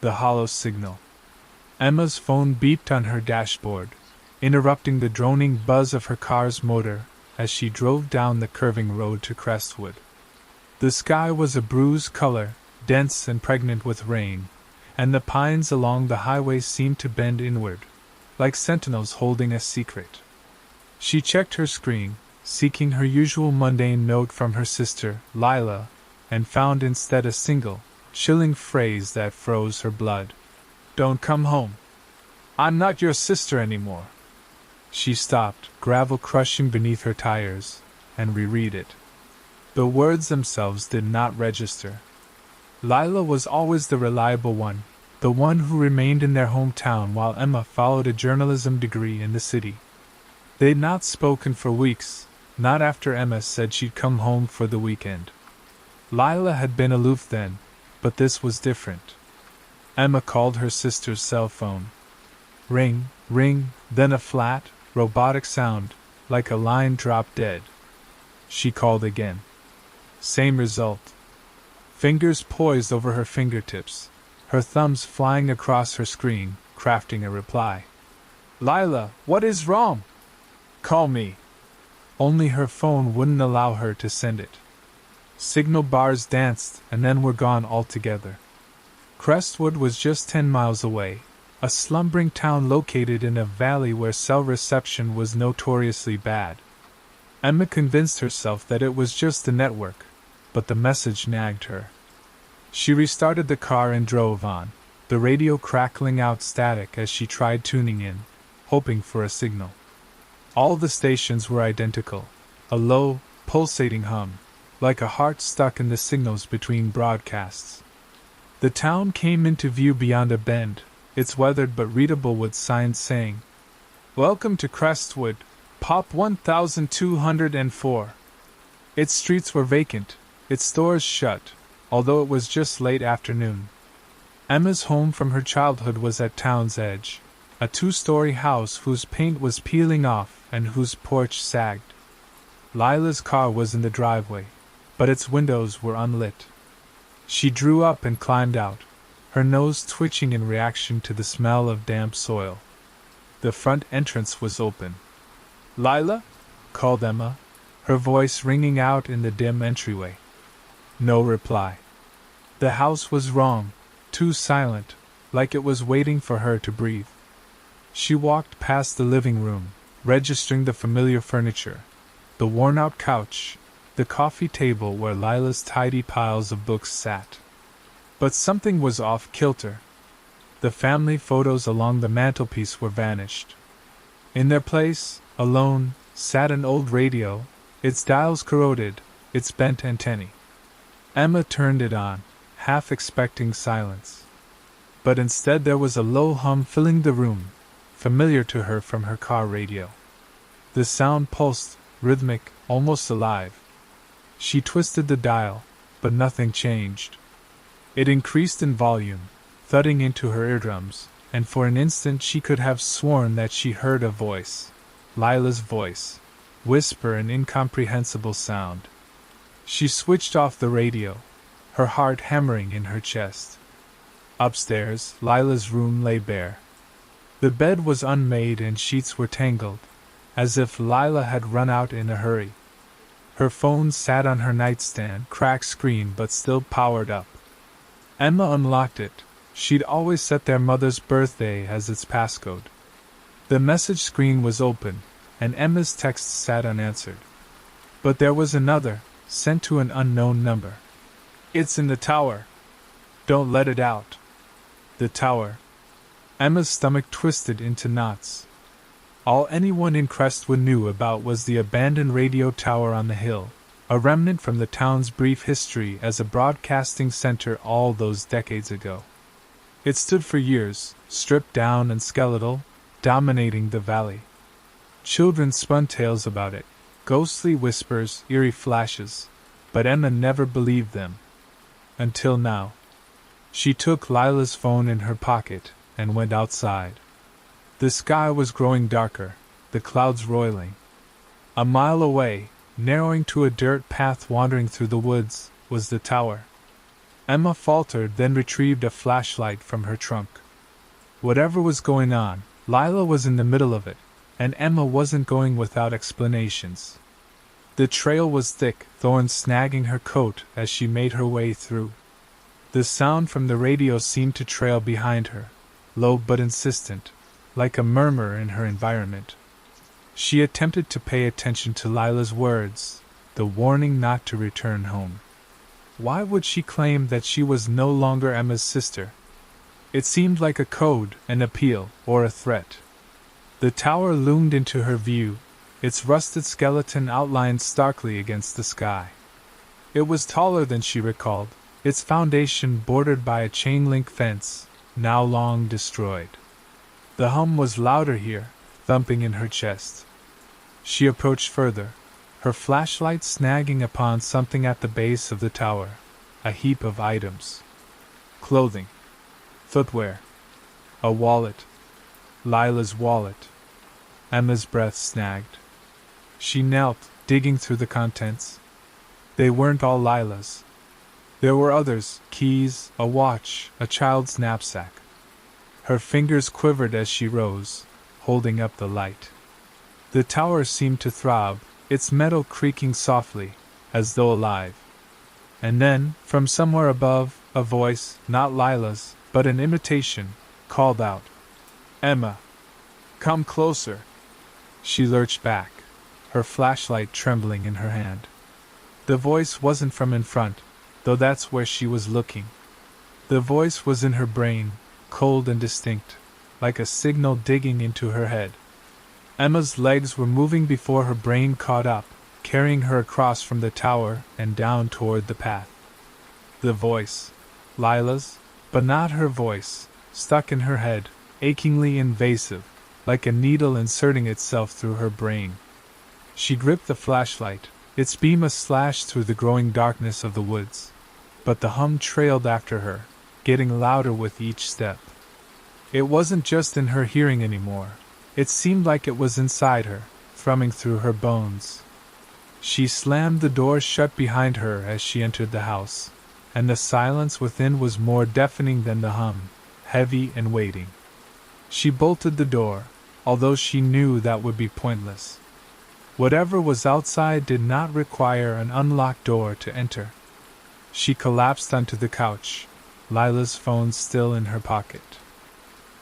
the hollow signal. Emma's phone beeped on her dashboard, interrupting the droning buzz of her car's motor as she drove down the curving road to Crestwood. The sky was a bruised color, dense and pregnant with rain, and the pines along the highway seemed to bend inward, like sentinels holding a secret. She checked her screen, seeking her usual mundane note from her sister, Lila, and found instead a single, chilling phrase that froze her blood. "Don't come home. I'm not your sister anymore." She stopped, gravel crushing beneath her tires, and reread it. The words themselves did not register. Lila was always the reliable one, the one who remained in their hometown while Emma followed a journalism degree in the city. They'd not spoken for weeks, not after Emma said she'd come home for the weekend. Lila had been aloof then, but this was different. Emma called her sister's cell phone. Ring, ring, then a flat, robotic sound, like a line dropped dead. She called again. Same result. Fingers poised over her fingertips, her thumbs flying across her screen, crafting a reply. "Lila, what is wrong? Call me." Only her phone wouldn't allow her to send it. Signal bars danced and then were gone altogether. Crestwood was just 10 miles away, a slumbering town located in a valley where cell reception was notoriously bad. Emma convinced herself that it was just the network, but the message nagged her. She restarted the car and drove on, the radio crackling out static as she tried tuning in, hoping for a signal. All the stations were identical, a low, pulsating hum, like a heart stuck in the signals between broadcasts. The town came into view beyond a bend, its weathered but readable wood signs saying, "Welcome to Crestwood, Pop 1204. Its streets were vacant, its stores shut, although it was just late afternoon. Emma's home from her childhood was at town's edge, a 2-story house whose paint was peeling off and whose porch sagged. Lila's car was in the driveway, but its windows were unlit. She drew up and climbed out, her nose twitching in reaction to the smell of damp soil. The front entrance was open. "Lila?" called Emma, her voice ringing out in the dim entryway. No reply. The house was wrong, too silent, like it was waiting for her to breathe. She walked past the living room, registering the familiar furniture, the worn-out couch, the coffee table where Lila's tidy piles of books sat. But something was off-kilter. The family photos along the mantelpiece were vanished. In their place, alone, sat an old radio, its dials corroded, its bent antennae. Emma turned it on, half expecting silence. But instead there was a low hum filling the room, familiar to her from her car radio. The sound pulsed, rhythmic, almost alive. She twisted the dial, but nothing changed. It increased in volume, thudding into her eardrums, and for an instant she could have sworn that she heard a voice, Lila's voice, whisper an incomprehensible sound. She switched off the radio, her heart hammering in her chest. Upstairs, Lila's room lay bare. The bed was unmade and sheets were tangled, as if Lila had run out in a hurry. Her phone sat on her nightstand, cracked screen but still powered up. Emma unlocked it. She'd always set their mother's birthday as its passcode. The message screen was open, and Emma's text sat unanswered. But there was another, sent to an unknown number. "It's in the tower. Don't let it out." The tower. Emma's stomach twisted into knots. All anyone in Crestwood knew about was the abandoned radio tower on the hill, a remnant from the town's brief history as a broadcasting center all those decades ago. It stood for years, stripped down and skeletal, dominating the valley. Children spun tales about it, ghostly whispers, eerie flashes, but Emma never believed them. Until now. She took Lila's phone in her pocket and went outside. The sky was growing darker, the clouds roiling. A mile away, narrowing to a dirt path wandering through the woods, was the tower. Emma faltered, then retrieved a flashlight from her trunk. Whatever was going on, Lila was in the middle of it, and Emma wasn't going without explanations. The trail was thick, thorns snagging her coat as she made her way through. The sound from the radio seemed to trail behind her, low but insistent, like a murmur in her environment. She attempted to pay attention to Lila's words, the warning not to return home. Why would she claim that she was no longer Emma's sister? It seemed like a code, an appeal, or a threat. The tower loomed into her view, its rusted skeleton outlined starkly against the sky. It was taller than she recalled, its foundation bordered by a chain-link fence, now long destroyed. The hum was louder here, thumping in her chest. She approached further, her flashlight snagging upon something at the base of the tower, a heap of items. Clothing. Footwear. A wallet. Lila's wallet. Emma's breath snagged. She knelt, digging through the contents. They weren't all Lila's. There were others, keys, a watch, a child's knapsack. Her fingers quivered as she rose, holding up the light. The tower seemed to throb, its metal creaking softly, as though alive. And then, from somewhere above, a voice, not Lila's, but an imitation, called out, "Emma! Come closer!" She lurched back, her flashlight trembling in her hand. The voice wasn't from in front, though that's where she was looking. The voice was in her brain, cold and distinct, like a signal digging into her head. Emma's legs were moving before her brain caught up, carrying her across from the tower and down toward the path. The voice, Lila's, but not her voice, stuck in her head, achingly invasive, like a needle inserting itself through her brain. She gripped the flashlight, its beam a slash through the growing darkness of the woods. But the hum trailed after her, getting louder with each step. It wasn't just in her hearing anymore. It seemed like it was inside her, thrumming through her bones. She slammed the door shut behind her as she entered the house, and the silence within was more deafening than the hum, heavy and waiting. She bolted the door, although she knew that would be pointless. Whatever was outside did not require an unlocked door to enter. She collapsed onto the couch, Lila's phone still in her pocket.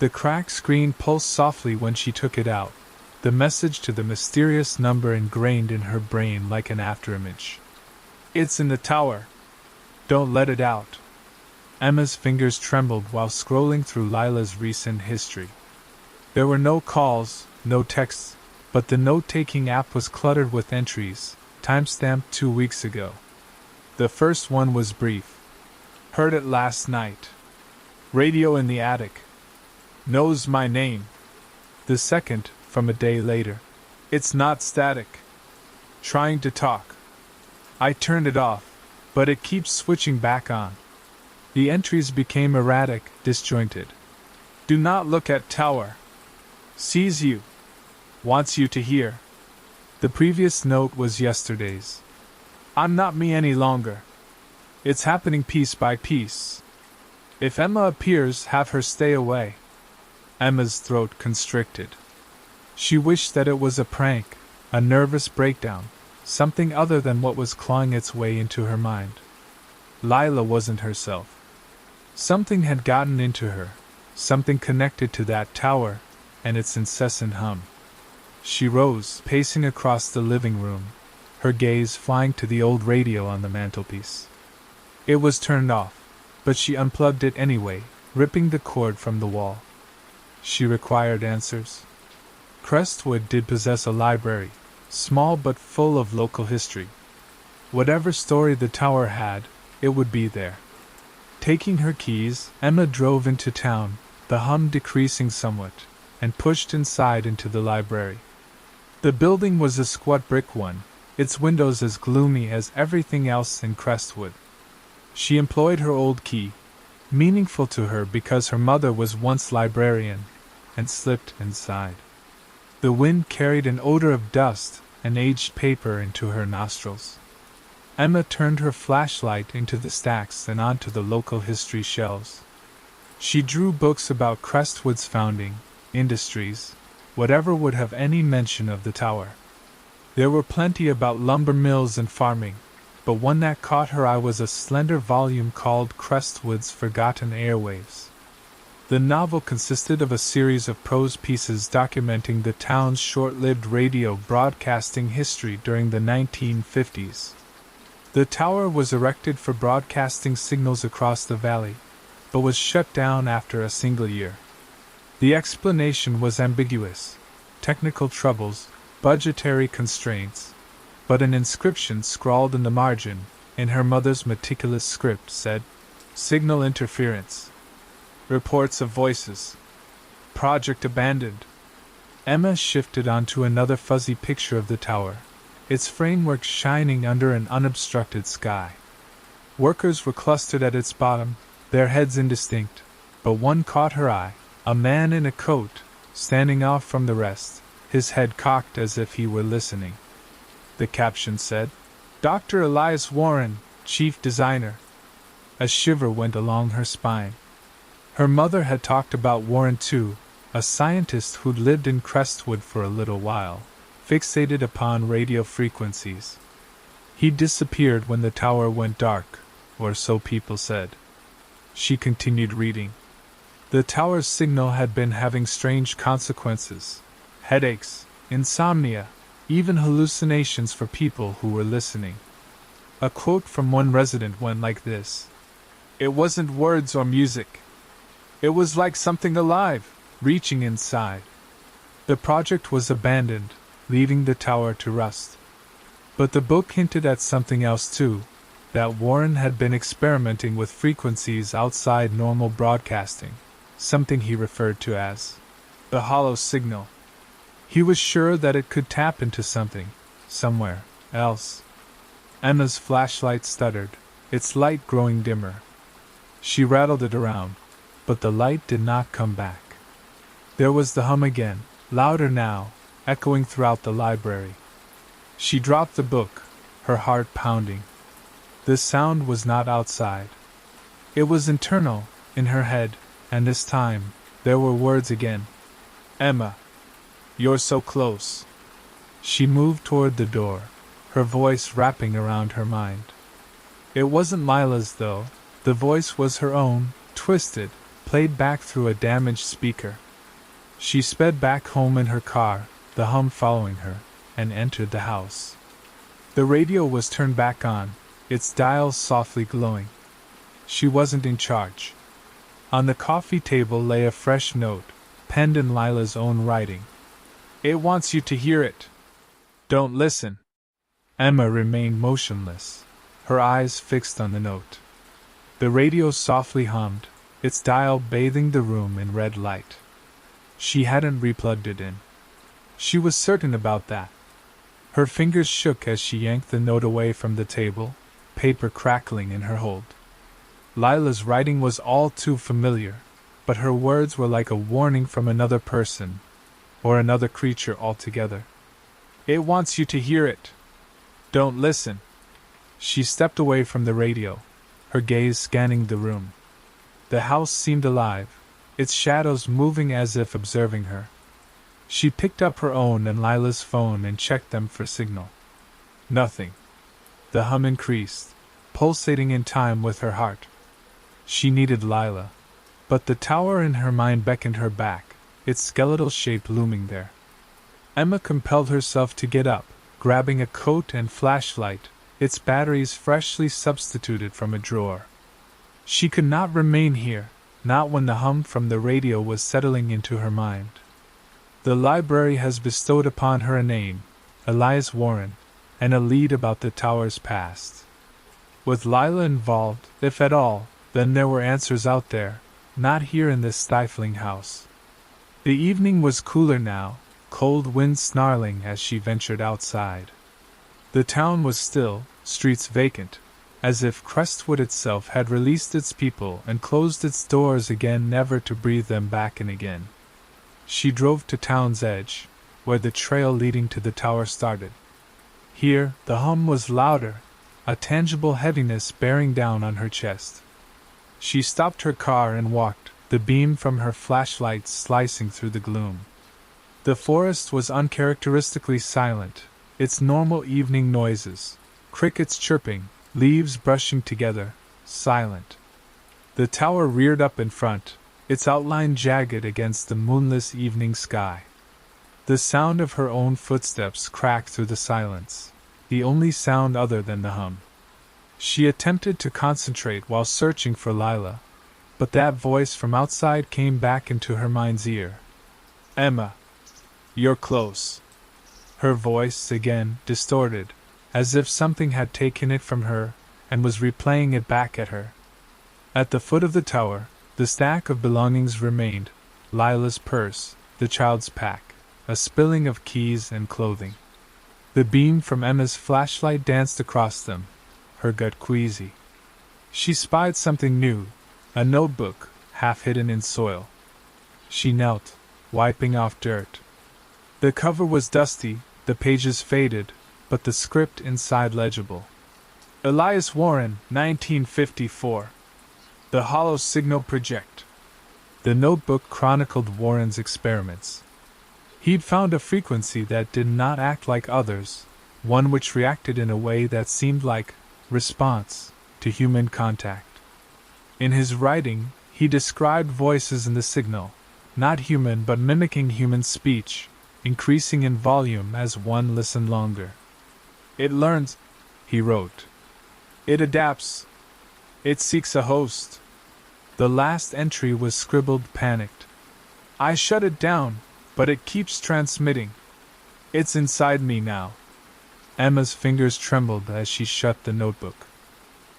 The cracked screen pulsed softly when she took it out, the message to the mysterious number ingrained in her brain like an afterimage. "It's in the tower. Don't let it out." Emma's fingers trembled while scrolling through Lila's recent history. There were no calls, no texts, but the note-taking app was cluttered with entries, time-stamped 2 weeks ago. The first one was brief. "Heard it last night. Radio in the attic. Knows my name." The second, from a day later. "It's not static. Trying to talk. I turned it off, but it keeps switching back on." The entries became erratic, disjointed. "Do not look at tower. Sees you. Wants you to hear." The previous note was yesterday's. "I'm not me any longer. It's happening piece by piece. If Emma appears, have her stay away." Emma's throat constricted. She wished that it was a prank, a nervous breakdown, something other than what was clawing its way into her mind. Lila wasn't herself. Something had gotten into her, something connected to that tower and its incessant hum. She rose, pacing across the living room, her gaze flying to the old radio on the mantelpiece. It was turned off, but she unplugged it anyway, ripping the cord from the wall. She required answers. Crestwood did possess a library, small but full of local history. Whatever story the tower had, it would be there. Taking her keys, Emma drove into town, the hum decreasing somewhat, and pushed inside into the library. The building was a squat brick one, its windows as gloomy as everything else in Crestwood. She employed her old key, meaningful to her because her mother was once librarian, and slipped inside. The wind carried an odor of dust and aged paper into her nostrils. Emma turned her flashlight into the stacks and onto the local history shelves. She drew books about Crestwood's founding, industries, whatever would have any mention of the tower. There were plenty about lumber mills and farming, but one that caught her eye was a slender volume called Crestwood's Forgotten Airwaves. The novel consisted of a series of prose pieces documenting the town's short-lived radio broadcasting history during the 1950s. The tower was erected for broadcasting signals across the valley, but was shut down after a single year. The explanation was ambiguous: technical troubles, budgetary constraints, but an inscription scrawled in the margin, in her mother's meticulous script, said, "Signal interference. Reports of voices. Project abandoned." Emma shifted onto another fuzzy picture of the tower, its framework shining under an unobstructed sky. Workers were clustered at its bottom, their heads indistinct, but one caught her eye, a man in a coat, standing off from the rest, his head cocked as if he were listening. The caption said, "Dr. Elias Warren, Chief Designer." A shiver went along her spine. Her mother had talked about Warren too, a scientist who'd lived in Crestwood for a little while, fixated upon radio frequencies. He disappeared when the tower went dark, or so people said. She continued reading. The tower's signal had been having strange consequences: headaches, insomnia, even hallucinations for people who were listening. A quote from one resident went like this: "It wasn't words or music. It was like something alive, reaching inside." The project was abandoned, leaving the tower to rust. But the book hinted at something else too, that Warren had been experimenting with frequencies outside normal broadcasting, something he referred to as the hollow signal. He was sure that it could tap into something, somewhere else. Emma's flashlight stuttered, its light growing dimmer. She rattled it around, but the light did not come back. There was the hum again, louder now, echoing throughout the library. She dropped the book, her heart pounding. The sound was not outside. It was internal, in her head, and this time, there were words again. "Emma, you're so close." She moved toward the door, her voice wrapping around her mind. It wasn't Lila's though, the voice was her own, twisted, played back through a damaged speaker. She sped back home in her car, the hum following her, and entered the house. The radio was turned back on, its dials softly glowing. She wasn't in charge. On the coffee table lay a fresh note, penned in Lila's own writing. "It wants you to hear it. Don't listen." Emma remained motionless, her eyes fixed on the note. The radio softly hummed, its dial bathing the room in red light. She hadn't replugged it in. She was certain about that. Her fingers shook as she yanked the note away from the table, paper crackling in her hold. Lila's writing was all too familiar, but her words were like a warning from another person, or another creature altogether. "It wants you to hear it. Don't listen." She stepped away from the radio, her gaze scanning the room. The house seemed alive, its shadows moving as if observing her. She picked up her own and Lila's phone and checked them for signal. Nothing. The hum increased, pulsating in time with her heart. She needed Lila, but the tower in her mind beckoned her back, its skeletal shape looming there. Emma compelled herself to get up, grabbing a coat and flashlight, its batteries freshly substituted from a drawer. She could not remain here, not when the hum from the radio was settling into her mind. The library has bestowed upon her a name, Elias Warren, and a lead about the tower's past. With Lila involved, if at all, then there were answers out there, not here in this stifling house. The evening was cooler now, cold wind snarling as she ventured outside. The town was still, streets vacant, as if Crestwood itself had released its people and closed its doors again, never to breathe them back in again. She drove to town's edge, where the trail leading to the tower started. Here, the hum was louder, a tangible heaviness bearing down on her chest. She stopped her car and walked, the beam from her flashlight slicing through the gloom. The forest was uncharacteristically silent, its normal evening noises, crickets chirping, leaves brushing together, silent. The tower reared up in front, its outline jagged against the moonless evening sky. The sound of her own footsteps cracked through the silence, the only sound other than the hum. She attempted to concentrate while searching for Lila, but that voice from outside came back into her mind's ear. "Emma, you're close." Her voice, again, distorted, as if something had taken it from her and was replaying it back at her. At the foot of the tower, the stack of belongings remained, Lila's purse, the child's pack, a spilling of keys and clothing. The beam from Emma's flashlight danced across them, her gut queasy. She spied something new, a notebook, half hidden in soil. She knelt, wiping off dirt. The cover was dusty, the pages faded, but the script inside legible. Elias Warren, 1954. The Hollow Signal Project. The notebook chronicled Warren's experiments. He'd found a frequency that did not act like others, one which reacted in a way that seemed like response to human contact. In his writing, he described voices in the signal, not human but mimicking human speech, increasing in volume as one listened longer. "It learns," he wrote. "It adapts. It seeks a host." The last entry was scribbled panicked. "I shut it down, but it keeps transmitting. It's inside me now." Emma's fingers trembled as she shut the notebook.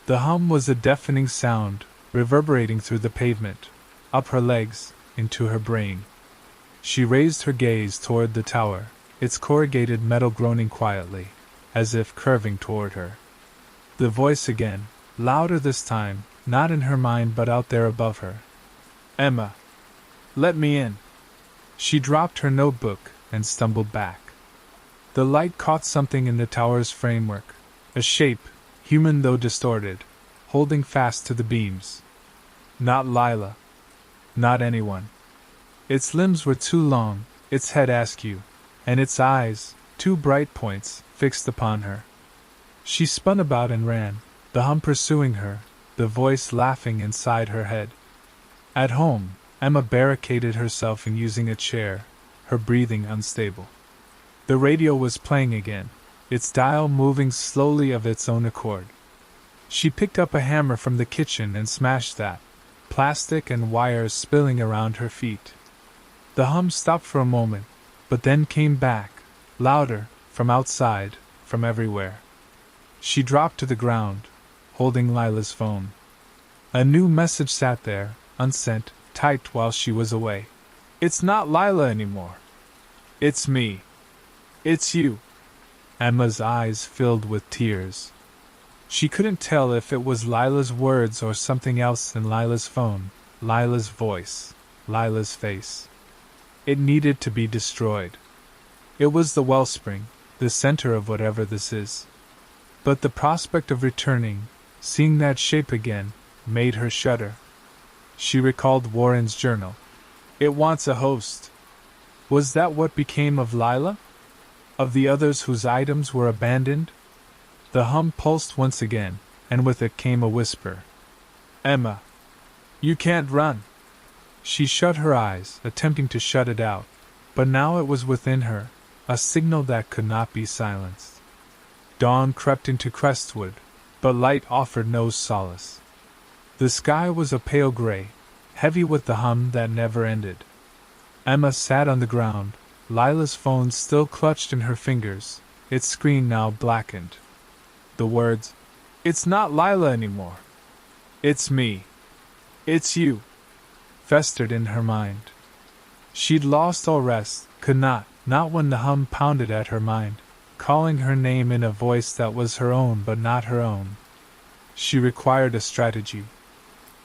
The hum was a deafening sound, reverberating through the pavement, up her legs, into her brain. She raised her gaze toward the tower, its corrugated metal groaning quietly, as if curving toward her. The voice again, louder this time, not in her mind but out there above her. "Emma, let me in." She dropped her notebook and stumbled back. The light caught something in the tower's framework, a shape, human though distorted, holding fast to the beams. Not Lila. Not anyone. Its limbs were too long, its head askew, and its eyes, two bright points, fixed upon her. She spun about and ran, the hum pursuing her, the voice laughing inside her head. At home, Emma barricaded herself in using a chair, her breathing unstable. The radio was playing again, its dial moving slowly of its own accord. She picked up a hammer from the kitchen and smashed that, plastic and wires spilling around her feet. The hum stopped for a moment, but then came back, louder, from outside, from everywhere. She dropped to the ground, holding Lila's phone. A new message sat there, unsent, typed while she was away. "It's not Lila anymore. It's me. It's you." Emma's eyes filled with tears. She couldn't tell if it was Lila's words or something else in Lila's phone, Lila's voice, Lila's face. It needed to be destroyed. It was the wellspring, the center of whatever this is. But the prospect of returning, seeing that shape again, made her shudder. She recalled Warren's journal. It wants a host. Was that what became of Lila? Of the others whose items were abandoned? The hum pulsed once again, and with it came a whisper. "Emma, you can't run." She shut her eyes, attempting to shut it out, but now it was within her, a signal that could not be silenced. Dawn crept into Crestwood, but light offered no solace. The sky was a pale gray, heavy with the hum that never ended. Emma sat on the ground, Lila's phone still clutched in her fingers, its screen now blackened. The words, "It's not Lila anymore. It's me. It's you," festered in her mind. She'd lost all rest, could not when the hum pounded at her mind, calling her name in a voice that was her own but not her own. She required a strategy.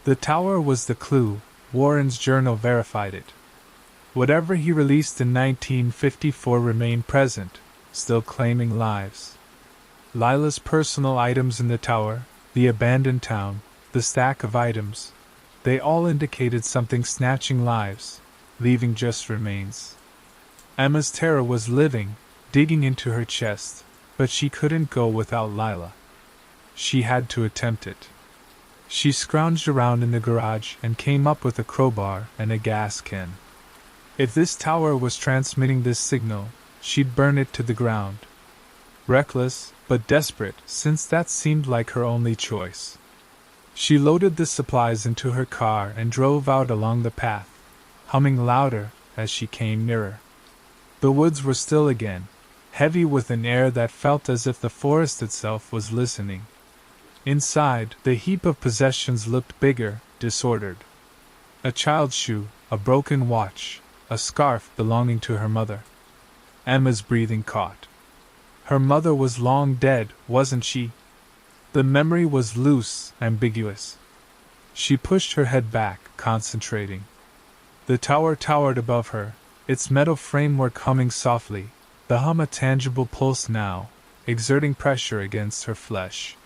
The tower was the clue, Warren's journal verified it. Whatever he released in 1954 remained present, still claiming lives. Lila's personal items in the tower, the abandoned town, the stack of items, they all indicated something snatching lives, leaving just remains. Emma's terror was living, digging into her chest, but she couldn't go without Lila. She had to attempt it. She scrounged around in the garage and came up with a crowbar and a gas can. If this tower was transmitting this signal, she'd burn it to the ground. Reckless, but desperate, since that seemed like her only choice. She loaded the supplies into her car and drove out along the path, humming louder as she came nearer. The woods were still again, heavy with an air that felt as if the forest itself was listening. Inside, the heap of possessions looked bigger, disordered. A child's shoe, a broken watch, a scarf belonging to her mother. Emma's breathing caught. Her mother was long dead, wasn't she? The memory was loose, ambiguous. She pushed her head back, concentrating. The tower towered above her, its metal framework humming softly, the hum a tangible pulse now, exerting pressure against her flesh.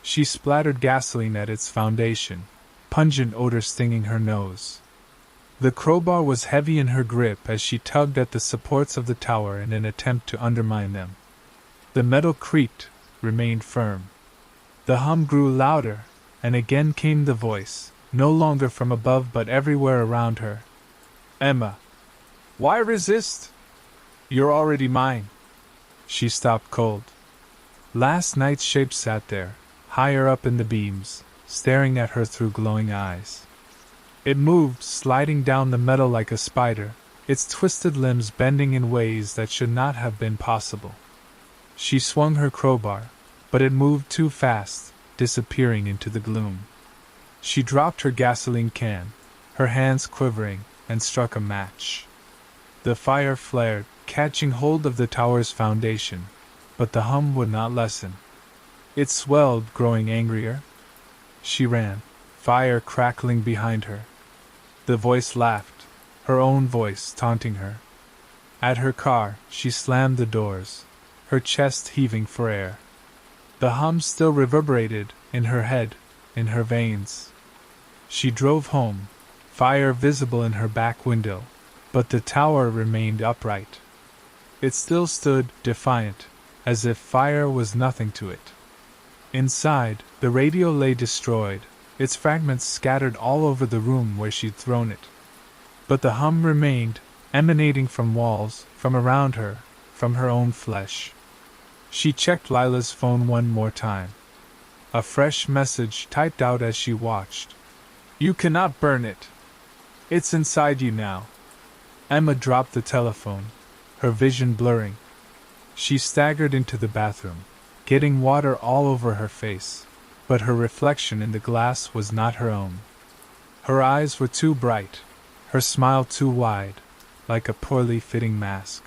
She splattered gasoline at its foundation, pungent odor stinging her nose. The crowbar was heavy in her grip as she tugged at the supports of the tower in an attempt to undermine them. The metal creaked, remained firm. The hum grew louder, and again came the voice, no longer from above but everywhere around her. Emma. Why resist? You're already mine. She stopped cold. Last night's shape sat there, higher up in the beams, staring at her through glowing eyes. It moved, sliding down the metal like a spider, its twisted limbs bending in ways that should not have been possible. She swung her crowbar, but it moved too fast, disappearing into the gloom. She dropped her gasoline can, her hands quivering, and struck a match. The fire flared, catching hold of the tower's foundation, but the hum would not lessen. It swelled, growing angrier. She ran, fire crackling behind her. The voice laughed, her own voice taunting her. At her car, she slammed the doors, her chest heaving for air. The hum still reverberated, in her head, in her veins. She drove home, fire visible in her back window, but the tower remained upright. It still stood, defiant, as if fire was nothing to it. Inside, the radio lay destroyed, its fragments scattered all over the room where she'd thrown it. But the hum remained, emanating from walls, from around her, from her own flesh. She checked Lila's phone one more time. A fresh message typed out as she watched. You cannot burn it. It's inside you now. Emma dropped the telephone, her vision blurring. She staggered into the bathroom, getting water all over her face, but her reflection in the glass was not her own. Her eyes were too bright, her smile too wide, like a poorly fitting mask.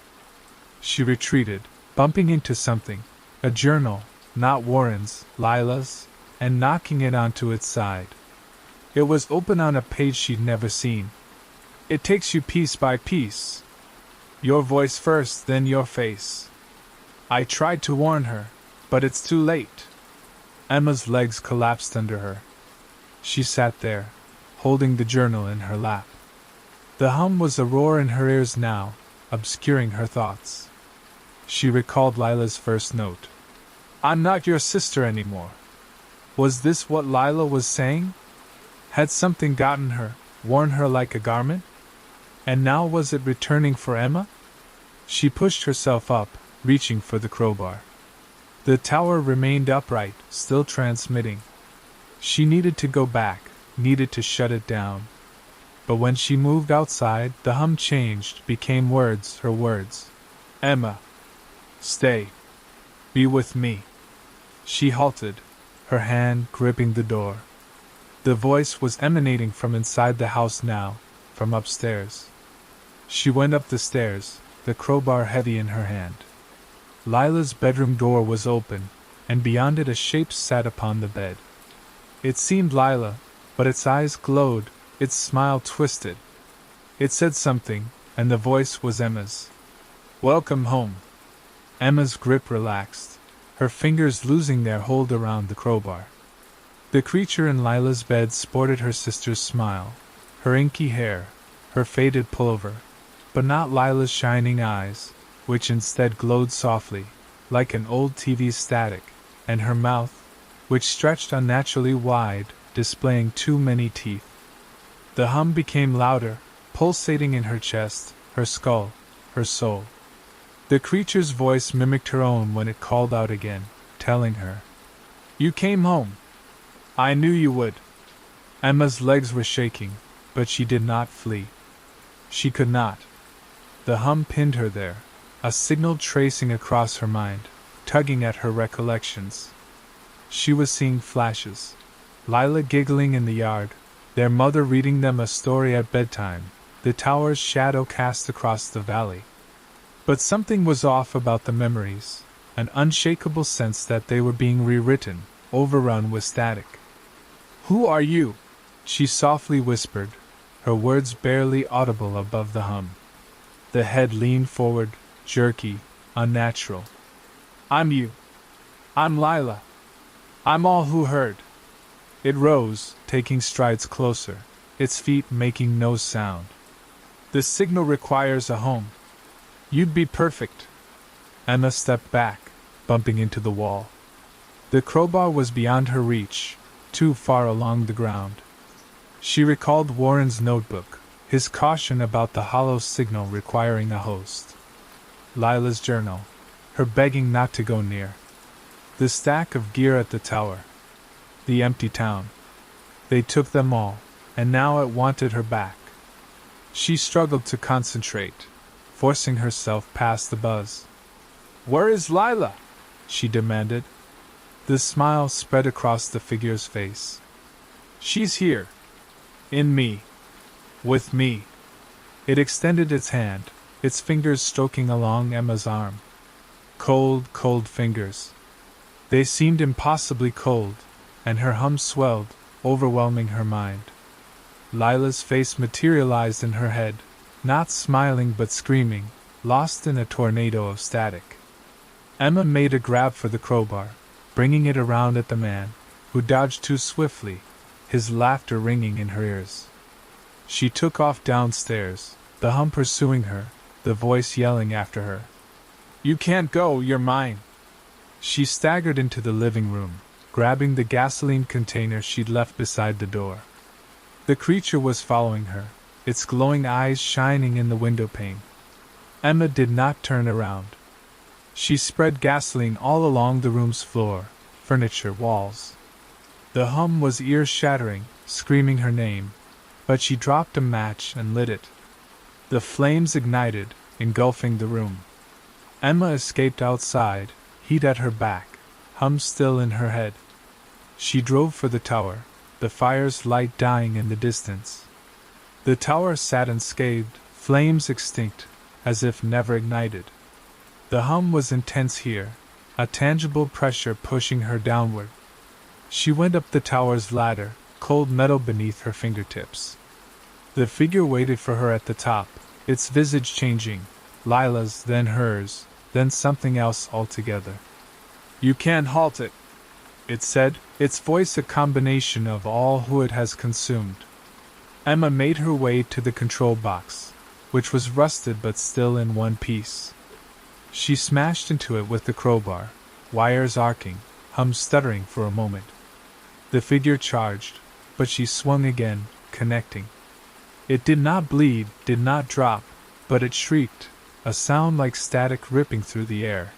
She retreated, bumping into something, a journal, not Warren's, Lila's, and knocking it onto its side. It was open on a page she'd never seen. It takes you piece by piece. Your voice first, then your face. I tried to warn her, but it's too late. Emma's legs collapsed under her. She sat there, holding the journal in her lap. The hum was a roar in her ears now, obscuring her thoughts. She recalled Lila's first note. I'm not your sister anymore. Was this what Lila was saying? Had something gotten her, worn her like a garment? And now was it returning for Emma? She pushed herself up, reaching for the crowbar. The tower remained upright, still transmitting. She needed to go back, needed to shut it down. But when she moved outside, the hum changed, became words, her words. Emma. Stay. Be with me. She halted, her hand gripping the door. The voice was emanating from inside the house now, from upstairs. She went up the stairs, the crowbar heavy in her hand. Lila's bedroom door was open, and beyond it a shape sat upon the bed. It seemed Lila, but its eyes glowed, its smile twisted. It said something, and the voice was Emma's. Welcome home. Emma's grip relaxed, her fingers losing their hold around the crowbar. The creature in Lila's bed sported her sister's smile, her inky hair, her faded pullover, but not Lila's shining eyes, which instead glowed softly, like an old TV's static, and her mouth, which stretched unnaturally wide, displaying too many teeth. The hum became louder, pulsating in her chest, her skull, her soul. The creature's voice mimicked her own when it called out again, telling her, "You came home. I knew you would." Emma's legs were shaking, but she did not flee. She could not. The hum pinned her there, a signal tracing across her mind, tugging at her recollections. She was seeing flashes. Lila giggling in the yard, their mother reading them a story at bedtime, the tower's shadow cast across the valley. But something was off about the memories, an unshakable sense that they were being rewritten, overrun with static. "Who are you?" she softly whispered, her words barely audible above the hum. The head leaned forward, jerky, unnatural. "I'm you. I'm Lila. I'm all who heard." It rose, taking strides closer, its feet making no sound. "The signal requires a home. You'd be perfect." Emma stepped back, bumping into the wall. The crowbar was beyond her reach, too far along the ground. She recalled Warren's notebook, his caution about the hollow signal requiring a host. Lila's journal, her begging not to go near. The stack of gear at the tower. The empty town. They took them all, and now it wanted her back. She struggled to concentrate, forcing herself past the buzz. "Where is Lila?" she demanded. The smile spread across the figure's face. "She's here. In me. With me." It extended its hand, its fingers stroking along Emma's arm. Cold, cold fingers. They seemed impossibly cold, and her hum swelled, overwhelming her mind. Lila's face materialized in her head, not smiling but screaming, lost in a tornado of static. Emma made a grab for the crowbar, bringing it around at the man, who dodged too swiftly, his laughter ringing in her ears. She took off downstairs, the hum pursuing her, the voice yelling after her. "You can't go, you're mine." She staggered into the living room, grabbing the gasoline container she'd left beside the door. The creature was following her, its glowing eyes shining in the windowpane. Emma did not turn around. She spread gasoline all along the room's floor, furniture, walls. The hum was ear-shattering, screaming her name, but she dropped a match and lit it. The flames ignited, engulfing the room. Emma escaped outside, heat at her back, hum still in her head. She drove for the tower, the fire's light dying in the distance. The tower sat unscathed, flames extinct, as if never ignited. The hum was intense here, a tangible pressure pushing her downward. She went up the tower's ladder, cold metal beneath her fingertips. The figure waited for her at the top, its visage changing, Lila's, then hers, then something else altogether. "You can't halt it," it said, its voice a combination of all who it has consumed. Emma made her way to the control box, which was rusted but still in one piece. She smashed into it with the crowbar, wires arcing, hum stuttering for a moment. The figure charged, but she swung again, connecting. It did not bleed, did not drop, but it shrieked, a sound like static ripping through the air.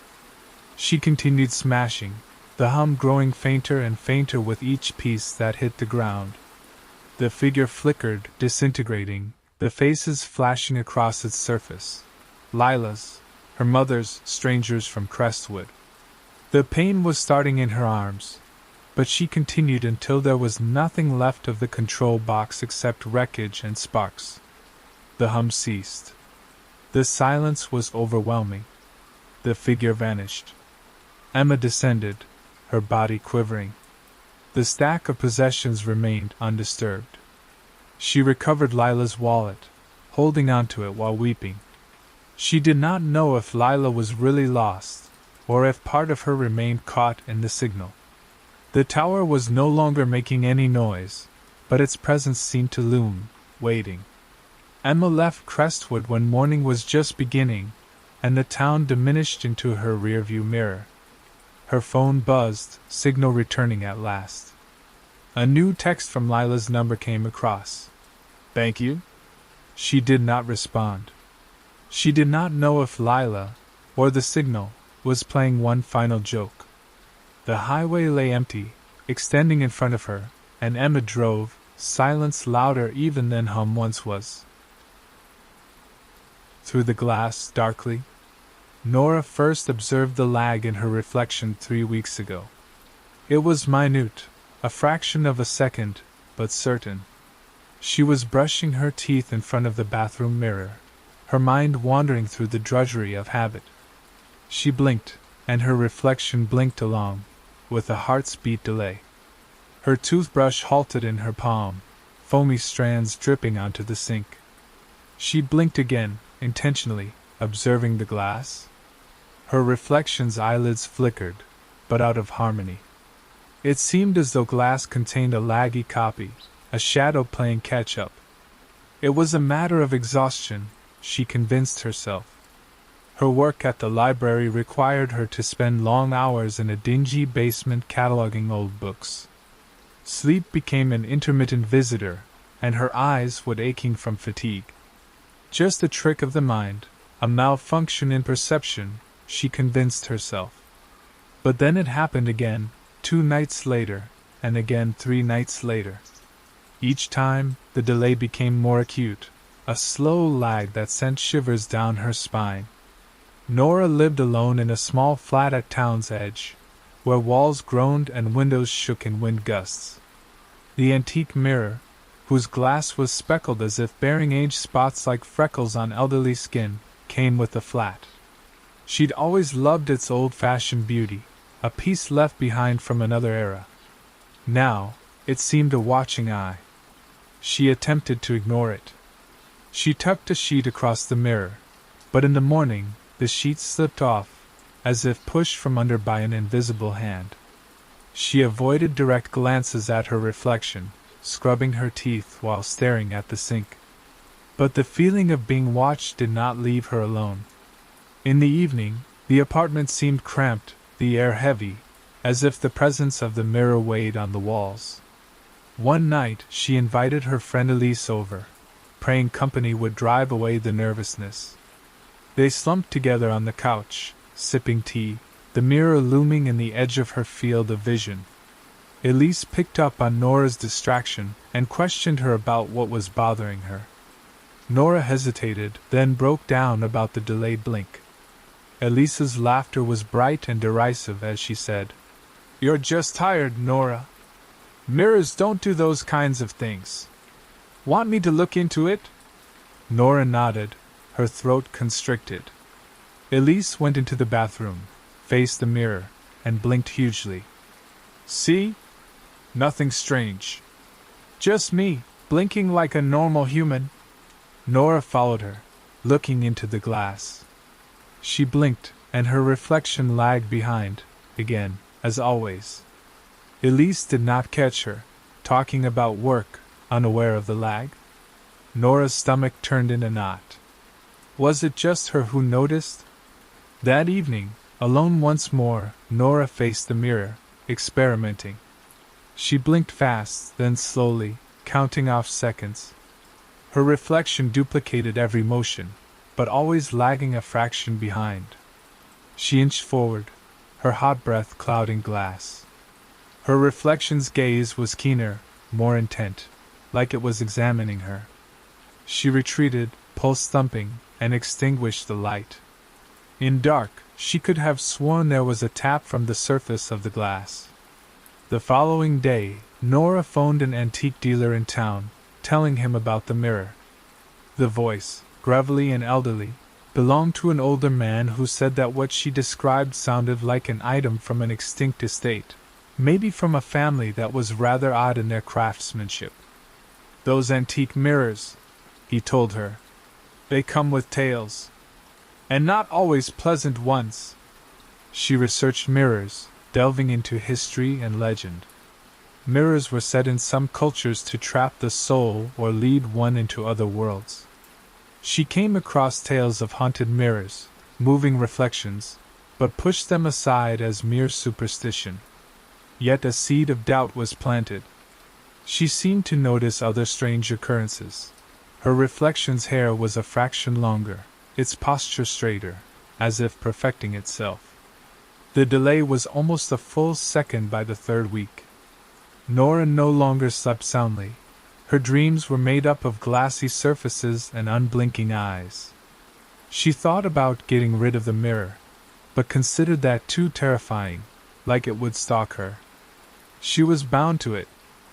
She continued smashing, the hum growing fainter and fainter with each piece that hit the ground. The figure flickered, disintegrating, the faces flashing across its surface. Lila's, her mother's, strangers from Crestwood. The pain was starting in her arms, but she continued until there was nothing left of the control box except wreckage and sparks. The hum ceased. The silence was overwhelming. The figure vanished. Emma descended, her body quivering. The stack of possessions remained undisturbed. She recovered Lila's wallet, holding onto it while weeping. She did not know if Lila was really lost, or if part of her remained caught in the signal. The tower was no longer making any noise, but its presence seemed to loom, waiting. Emma left Crestwood when morning was just beginning, and the town diminished into her rearview mirror. Her phone buzzed, signal returning at last. A new text from Lila's number came across. "Thank you?" She did not respond. She did not know if Lila, or the signal, was playing one final joke. The highway lay empty, extending in front of her, and Emma drove, silence louder even than hum once was. Through the glass, darkly, Nora first observed the lag in her reflection 3 weeks ago. It was minute, a fraction of a second, but certain. She was brushing her teeth in front of the bathroom mirror, her mind wandering through the drudgery of habit. She blinked, and her reflection blinked along, with a heart's beat delay. Her toothbrush halted in her palm, foamy strands dripping onto the sink. She blinked again, intentionally, observing the glass. Her reflection's eyelids flickered, but out of harmony. It seemed as though glass contained a laggy copy, a shadow playing catch-up. It was a matter of exhaustion, she convinced herself. Her work at the library required her to spend long hours in a dingy basement cataloging old books. Sleep became an intermittent visitor, and her eyes would aching from fatigue. Just a trick of the mind, a malfunction in perception, she convinced herself. But then it happened again, 2 nights later, and again 3 nights later. Each time, the delay became more acute, a slow lag that sent shivers down her spine. Nora lived alone in a small flat at town's edge, where walls groaned and windows shook in wind gusts. The antique mirror, whose glass was speckled as if bearing age spots like freckles on elderly skin, came with the flat. She'd always loved its old-fashioned beauty, a piece left behind from another era. Now, it seemed a watching eye. She attempted to ignore it. She tucked a sheet across the mirror, but in the morning, the sheet slipped off, as if pushed from under by an invisible hand. She avoided direct glances at her reflection, scrubbing her teeth while staring at the sink. But the feeling of being watched did not leave her alone. In the evening, the apartment seemed cramped, the air heavy, as if the presence of the mirror weighed on the walls. One night, she invited her friend Elise over, praying company would drive away the nervousness. They slumped together on the couch, sipping tea, the mirror looming in the edge of her field of vision. Elise picked up on Nora's distraction and questioned her about what was bothering her. Nora hesitated, then broke down about the delayed blink. Elise's laughter was bright and derisive as she said, "You're just tired, Nora. Mirrors don't do those kinds of things. Want me to look into it?" Nora nodded, her throat constricted. Elise went into the bathroom, faced the mirror, and blinked hugely. "See? Nothing strange. Just me, blinking like a normal human." Nora followed her, looking into the glass. She blinked, and her reflection lagged behind, again, as always. Elise did not catch her, talking about work, unaware of the lag. Nora's stomach turned in a knot. Was it just her who noticed? That evening, alone once more, Nora faced the mirror, experimenting. She blinked fast, then slowly, counting off seconds. Her reflection duplicated every motion, but always lagging a fraction behind. She inched forward, her hot breath clouding glass. Her reflection's gaze was keener, more intent, like it was examining her. She retreated, pulse thumping, and extinguished the light. In dark, she could have sworn there was a tap from the surface of the glass. The following day, Nora phoned an antique dealer in town, telling him about the mirror. The voice, gravelly and elderly, belonged to an older man who said that what she described sounded like an item from an extinct estate, maybe from a family that was rather odd in their craftsmanship. "Those antique mirrors," he told her. "They come with tales. And not always pleasant ones." She researched mirrors, delving into history and legend. Mirrors were said in some cultures to trap the soul or lead one into other worlds. She came across tales of haunted mirrors, moving reflections, but pushed them aside as mere superstition. Yet a seed of doubt was planted. She seemed to notice other strange occurrences. Her reflection's hair was a fraction longer, its posture straighter, as if perfecting itself. The delay was almost a full second by the third week. Nora no longer slept soundly. Her dreams were made up of glassy surfaces and unblinking eyes. She thought about getting rid of the mirror, but considered that too terrifying, like it would stalk her. She was bound to it,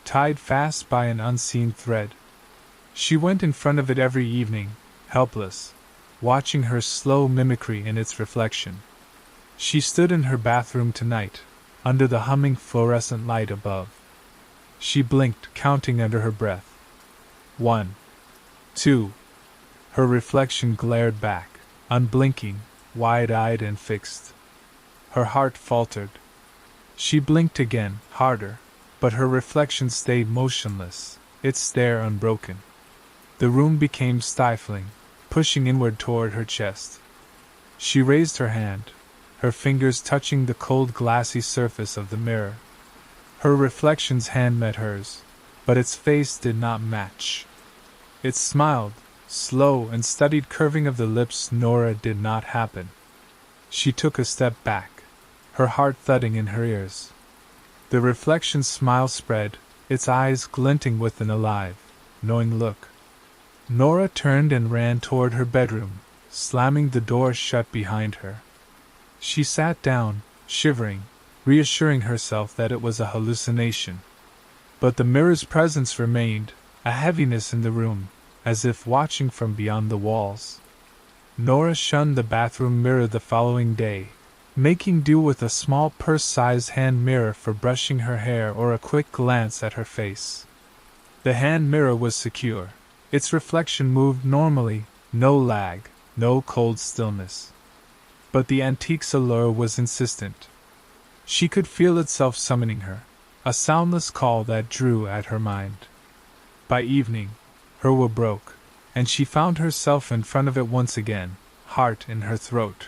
tied fast by an unseen thread. She went in front of it every evening, helpless, watching her slow mimicry in its reflection. She stood in her bathroom tonight, under the humming fluorescent light above. She blinked, counting under her breath. 1, 2. Her reflection glared back, unblinking, wide-eyed and fixed. Her heart faltered. She blinked again, harder, but her reflection stayed motionless, its stare unbroken. The room became stifling, pushing inward toward her chest. She raised her hand, her fingers touching the cold glassy surface of the mirror. Her reflection's hand met hers, but its face did not match. It smiled, slow and studied curving of the lips. Nora did not happen. She took a step back, her heart thudding in her ears. The reflection's smile spread, its eyes glinting with an alive, knowing look. Nora turned and ran toward her bedroom, slamming the door shut behind her. She sat down, shivering, reassuring herself that it was a hallucination. But the mirror's presence remained, a heaviness in the room, as if watching from beyond the walls. Nora shunned the bathroom mirror the following day, making do with a small purse-sized hand mirror for brushing her hair or a quick glance at her face. The hand mirror was secure. Its reflection moved normally, no lag, no cold stillness. But the antique's allure was insistent. She could feel itself summoning her, a soundless call that drew at her mind. By evening, her will broke, and she found herself in front of it once again, heart in her throat.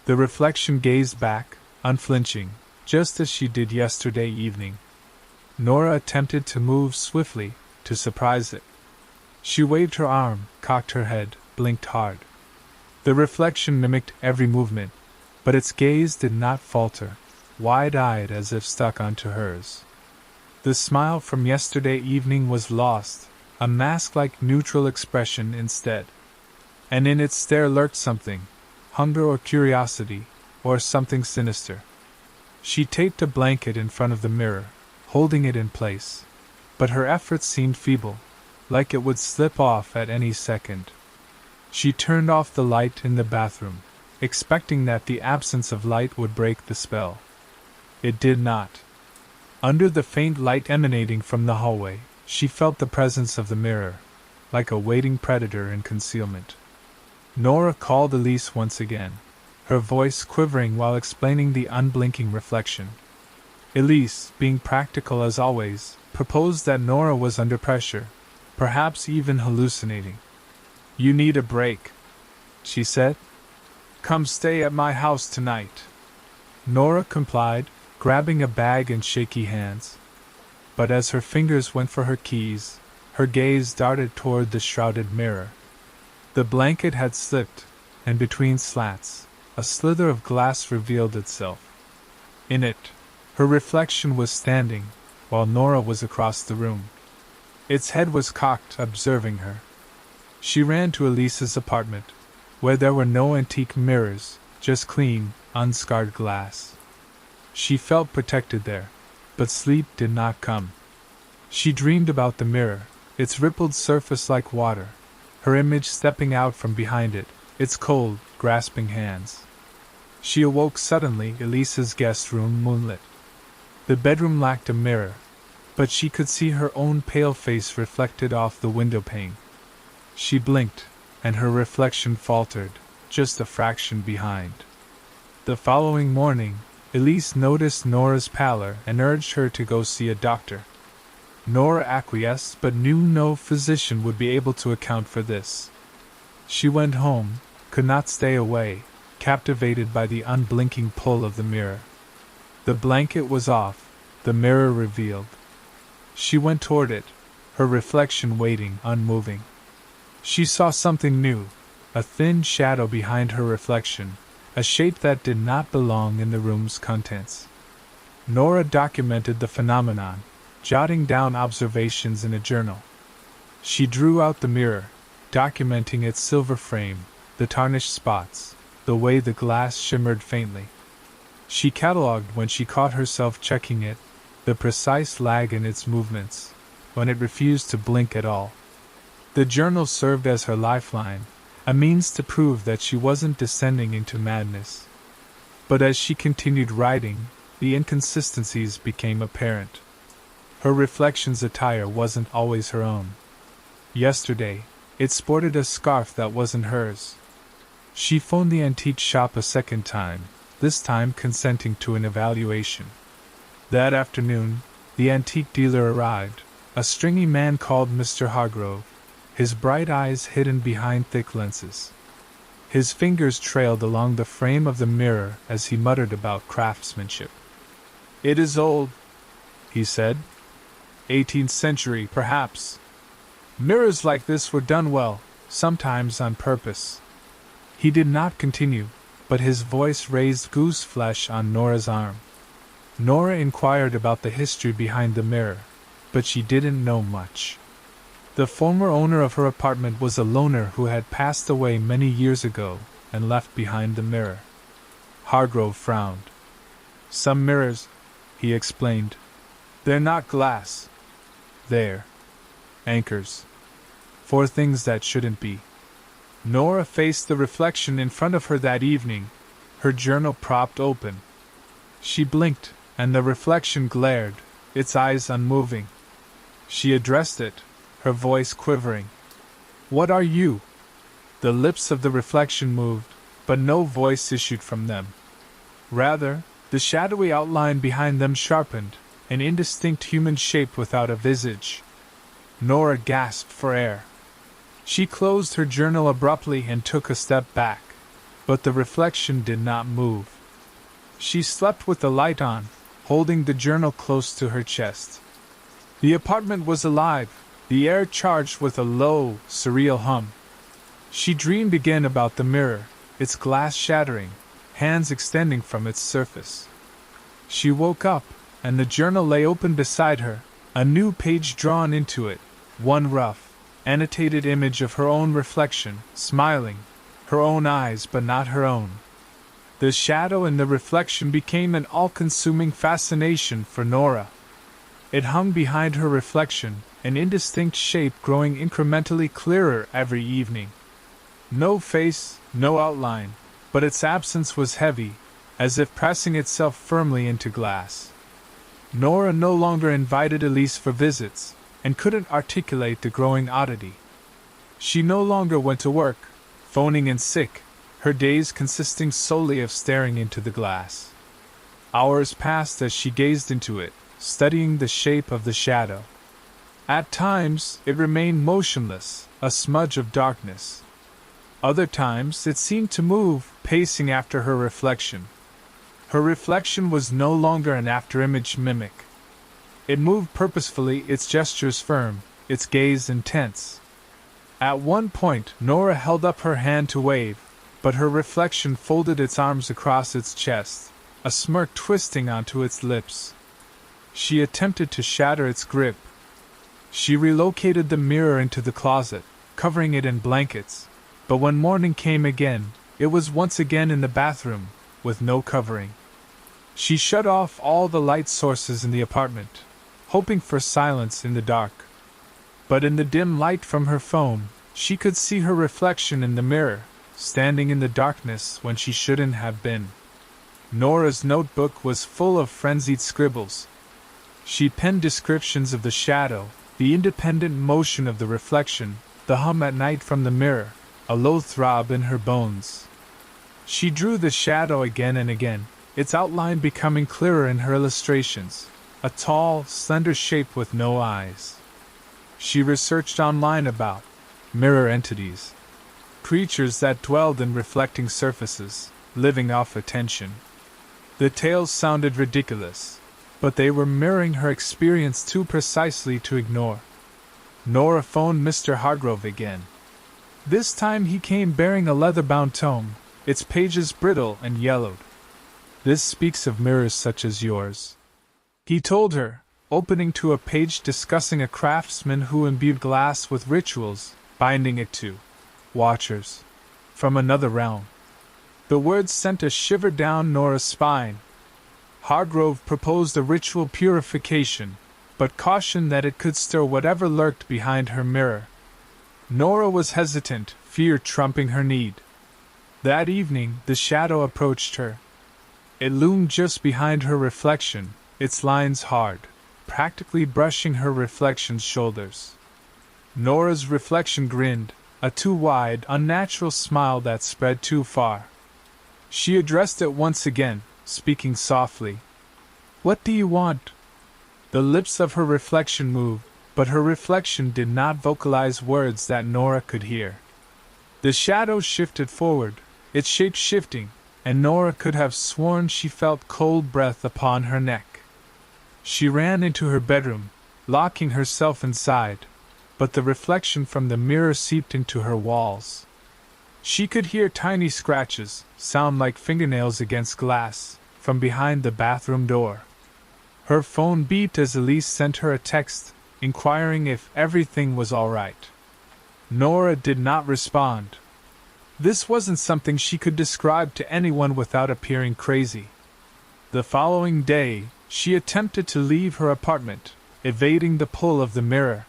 The reflection gazed back, unflinching, just as she did yesterday evening. Nora attempted to move swiftly, to surprise it. She waved her arm, cocked her head, blinked hard. The reflection mimicked every movement, but its gaze did not falter, wide-eyed as if stuck onto hers. The smile from yesterday evening was lost, a mask-like neutral expression instead. And in its stare lurked something, hunger or curiosity, or something sinister. She taped a blanket in front of the mirror, holding it in place, but her efforts seemed feeble, like it would slip off at any second. She turned off the light in the bathroom, expecting that the absence of light would break the spell. It did not. Under the faint light emanating from the hallway, she felt the presence of the mirror, like a waiting predator in concealment. Nora called Elise once again, her voice quivering while explaining the unblinking reflection. Elise, being practical as always, proposed that Nora was under pressure, perhaps even hallucinating. "You need a break," she said. "Come stay at my house tonight." Nora complied, grabbing a bag in shaky hands. But as her fingers went for her keys, her gaze darted toward the shrouded mirror. The blanket had slipped, and between slats, a slither of glass revealed itself. In it, her reflection was standing, while Nora was across the room. Its head was cocked, observing her. She ran to Elise's apartment, where there were no antique mirrors, just clean, unscarred glass. She felt protected there, but sleep did not come. She dreamed about the mirror, its rippled surface like water, her image stepping out from behind it, its cold, grasping hands. She awoke suddenly, Elise's guest room moonlit. The bedroom lacked a mirror, but she could see her own pale face reflected off the window pane. She blinked, and her reflection faltered, just a fraction behind. The following morning, Elise noticed Nora's pallor and urged her to go see a doctor. Nora acquiesced but knew no physician would be able to account for this. She went home, could not stay away, captivated by the unblinking pull of the mirror. The blanket was off, the mirror revealed. She went toward it, her reflection waiting, unmoving. She saw something new, a thin shadow behind her reflection, a shape that did not belong in the room's contents. Nora documented the phenomenon, jotting down observations in a journal. She drew out the mirror, documenting its silver frame, the tarnished spots, the way the glass shimmered faintly. She catalogued when she caught herself checking it, the precise lag in its movements, when it refused to blink at all. The journal served as her lifeline, a means to prove that she wasn't descending into madness. But as she continued writing, the inconsistencies became apparent. Her reflection's attire wasn't always her own. Yesterday, it sported a scarf that wasn't hers. She phoned the antique shop a second time, this time consenting to an evaluation. That afternoon, the antique dealer arrived, a stringy man called Mr. Hargrove, his bright eyes hidden behind thick lenses. His fingers trailed along the frame of the mirror as he muttered about craftsmanship. "It is old," he said. "18th century, perhaps. Mirrors like this were done well, sometimes on purpose." He did not continue, but his voice raised goose flesh on Nora's arm. Nora inquired about the history behind the mirror, but she didn't know much. The former owner of her apartment was a loner who had passed away many years ago and left behind the mirror. Hargrove frowned. "Some mirrors," he explained, "they're not glass. They're anchors for things that shouldn't be." Nora faced the reflection in front of her that evening, her journal propped open. She blinked, and the reflection glared, its eyes unmoving. She addressed it, her voice quivering. "What are you?" The lips of the reflection moved, but no voice issued from them. Rather, the shadowy outline behind them sharpened, an indistinct human shape without a visage. Nora gasped for air. She closed her journal abruptly and took a step back, but the reflection did not move. She slept with the light on, holding the journal close to her chest. The apartment was alive, the air charged with a low, surreal hum. She dreamed again about the mirror, its glass shattering, hands extending from its surface. She woke up, and the journal lay open beside her, a new page drawn into it, one rough, annotated image of her own reflection, smiling, her own eyes but not her own. The shadow in the reflection became an all-consuming fascination for Nora. It hung behind her reflection, an indistinct shape growing incrementally clearer every evening. No face, no outline, but its absence was heavy, as if pressing itself firmly into glass. Nora no longer invited Elise for visits, and couldn't articulate the growing oddity. She no longer went to work, phoning in sick, her days consisting solely of staring into the glass. Hours passed as she gazed into it, studying the shape of the shadow. At times, it remained motionless, a smudge of darkness. Other times, it seemed to move, pacing after her reflection. Her reflection was no longer an afterimage mimic. It moved purposefully, its gestures firm, its gaze intense. At one point, Nora held up her hand to wave, but her reflection folded its arms across its chest, a smirk twisting onto its lips. She attempted to shatter its grip. She relocated the mirror into the closet, covering it in blankets, but when morning came again, it was once again in the bathroom, with no covering. She shut off all the light sources in the apartment, hoping for silence in the dark. But in the dim light from her phone, she could see her reflection in the mirror, standing in the darkness when she shouldn't have been. Nora's notebook was full of frenzied scribbles. She penned descriptions of the shadow, the independent motion of the reflection, the hum at night from the mirror, a low throb in her bones. She drew the shadow again and again, its outline becoming clearer in her illustrations, a tall, slender shape with no eyes. She researched online about mirror entities, creatures that dwelled in reflecting surfaces, living off attention. The tales sounded ridiculous, but they were mirroring her experience too precisely to ignore. Nora phoned Mr. Hargrove again. This time he came bearing a leather-bound tome, its pages brittle and yellowed. "This speaks of mirrors such as yours," he told her, opening to a page discussing a craftsman who imbued glass with rituals, binding it to watchers from another realm. The words sent a shiver down Nora's spine. Hargrove proposed a ritual purification, but cautioned that it could stir whatever lurked behind her mirror. Nora was hesitant, fear trumping her need. That evening, the shadow approached her. It loomed just behind her reflection, its lines hard, practically brushing her reflection's shoulders. Nora's reflection grinned, a too wide, unnatural smile that spread too far. She addressed it once again, speaking softly. "What do you want?" The lips of her reflection moved, but her reflection did not vocalize words that Nora could hear. The shadow shifted forward, its shape shifting, and Nora could have sworn she felt cold breath upon her neck. She ran into her bedroom, locking herself inside, but the reflection from the mirror seeped into her walls. She could hear tiny scratches, sound like fingernails against glass, from behind the bathroom door. Her phone beeped as Elise sent her a text, inquiring if everything was all right. Nora did not respond. This wasn't something she could describe to anyone without appearing crazy. The following day, she attempted to leave her apartment, evading the pull of the mirror.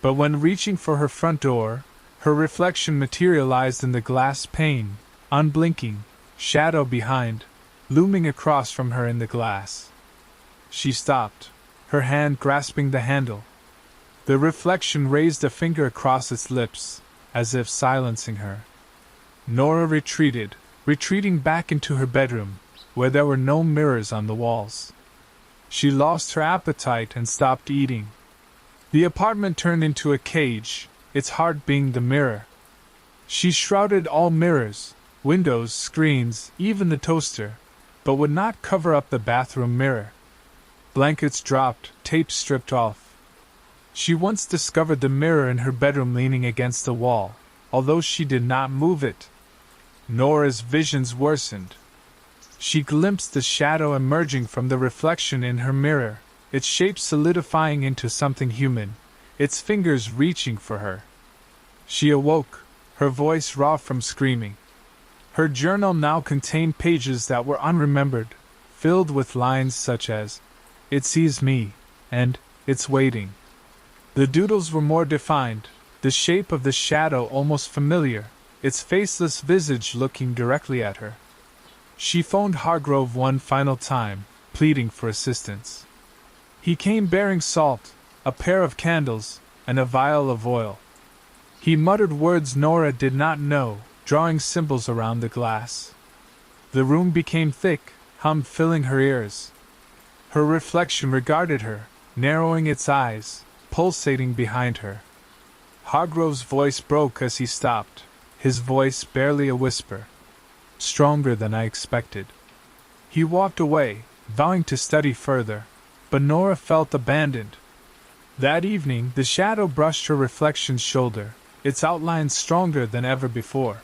But when reaching for her front door, her reflection materialized in the glass pane, unblinking, shadow behind, looming across from her in the glass. She stopped, her hand grasping the handle. The reflection raised a finger across its lips, as if silencing her. Nora retreating back into her bedroom, where there were no mirrors on the walls. She lost her appetite and stopped eating. The apartment turned into a cage, its heart being the mirror. She shrouded all mirrors, windows, screens, even the toaster, but would not cover up the bathroom mirror. Blankets dropped, tape stripped off. She once discovered the mirror in her bedroom leaning against the wall, although she did not move it. Nora's visions worsened. She glimpsed the shadow emerging from the reflection in her mirror, its shape solidifying into something human, its fingers reaching for her. She awoke, her voice raw from screaming. Her journal now contained pages that were unremembered, filled with lines such as, "It sees me," and "It's waiting." The doodles were more defined, the shape of the shadow almost familiar, its faceless visage looking directly at her. She phoned Hargrove one final time, pleading for assistance. He came bearing salt, a pair of candles, and a vial of oil. He muttered words Nora did not know, drawing symbols around the glass. The room became thick, hum filling her ears. Her reflection regarded her, narrowing its eyes, pulsating behind her. Hargrove's voice broke as he stopped, his voice barely a whisper. "Stronger than I expected." He walked away, vowing to study further, but Nora felt abandoned. That evening, the shadow brushed her reflection's shoulder, its outline stronger than ever before.